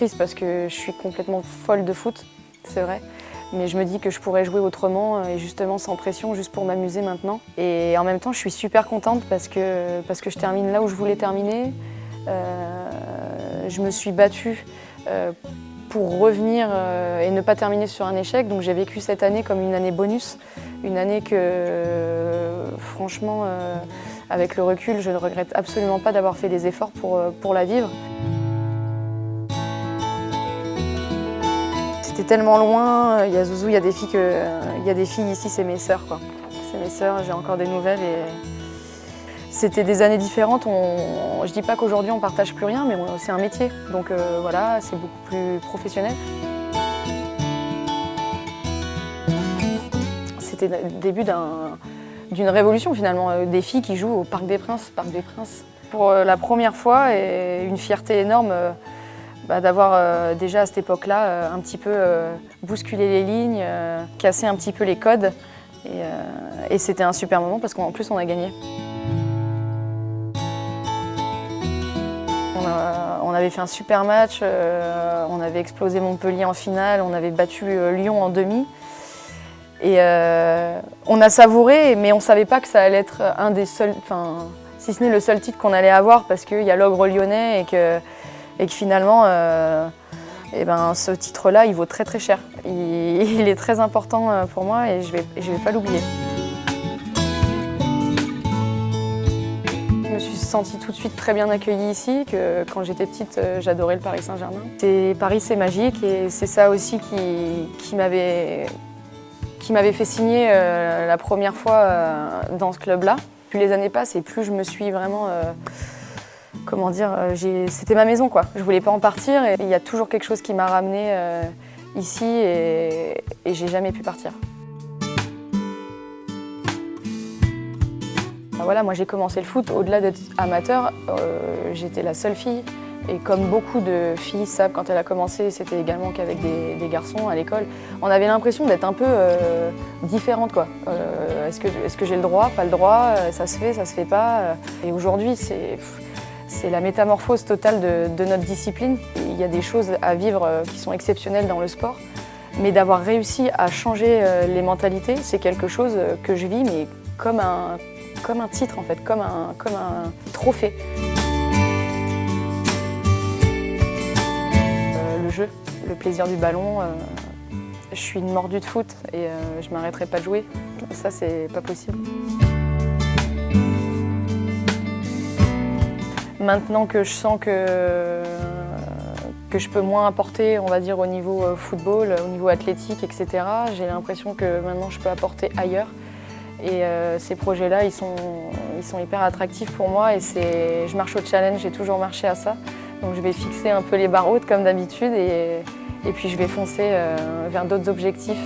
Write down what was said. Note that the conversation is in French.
triste parce que je suis complètement folle de foot, c'est vrai. Mais je me dis que je pourrais jouer autrement et justement sans pression, juste pour m'amuser maintenant. Et en même temps, je suis super contente parce que je termine là où je voulais terminer. Je me suis battue pour revenir et ne pas terminer sur un échec. Donc j'ai vécu cette année comme une année bonus, une année que franchement, avec le recul, je ne regrette absolument pas d'avoir fait des efforts pour la vivre. C'était tellement loin, il y a Zouzou, il y a des filles ici, c'est mes sœurs, quoi. C'est mes sœurs, j'ai encore des nouvelles et c'était des années différentes. Je dis pas qu'aujourd'hui on partage plus rien, mais c'est un métier, donc voilà, c'est beaucoup plus professionnel. C'était le début d'une révolution finalement, des filles qui jouent au Parc des Princes. Pour la première fois, et une fierté énorme, d'avoir déjà à cette époque-là un petit peu bousculé les lignes, cassé un petit peu les codes. Et c'était un super moment parce qu'en plus on a gagné. On avait fait un super match, on avait explosé Montpellier en finale, on avait battu Lyon en demi. Et on a savouré, mais on ne savait pas que ça allait être un des seuls, si ce n'est le seul titre qu'on allait avoir parce qu'il y a l'Ogre lyonnais et que finalement, ce titre-là, il vaut très très cher. Il est très important pour moi et je vais pas l'oublier. Je me suis sentie tout de suite très bien accueillie ici, que quand j'étais petite, j'adorais le Paris Saint-Germain. Paris, c'est magique et c'est ça aussi qui m'avait fait signer la première fois dans ce club-là. Plus les années passent et plus je me suis vraiment... c'était ma maison, quoi. Je voulais pas en partir et il y a toujours quelque chose qui m'a ramenée ici et j'ai jamais pu partir. Voilà, moi j'ai commencé le foot, au-delà d'être amateur, j'étais la seule fille. Et comme beaucoup de filles savent, quand elle a commencé, c'était également qu'avec des garçons à l'école. On avait l'impression d'être un peu différente, quoi. Est-ce que j'ai le droit, pas le droit, ça se fait pas. Et aujourd'hui, c'est la métamorphose totale de notre discipline. Il y a des choses à vivre qui sont exceptionnelles dans le sport. Mais d'avoir réussi à changer les mentalités, c'est quelque chose que je vis, mais comme un titre, en fait, comme un trophée. Le jeu, le plaisir du ballon. Je suis une mordue de foot et je ne m'arrêterai pas de jouer. Ça, c'est pas possible. Maintenant que je sens que je peux moins apporter, on va dire, au niveau football, au niveau athlétique, etc., j'ai l'impression que maintenant je peux apporter ailleurs. Et ces projets-là, ils sont hyper attractifs pour moi et je marche au challenge, j'ai toujours marché à ça. Donc je vais fixer un peu les barres hautes comme d'habitude et puis je vais foncer vers d'autres objectifs.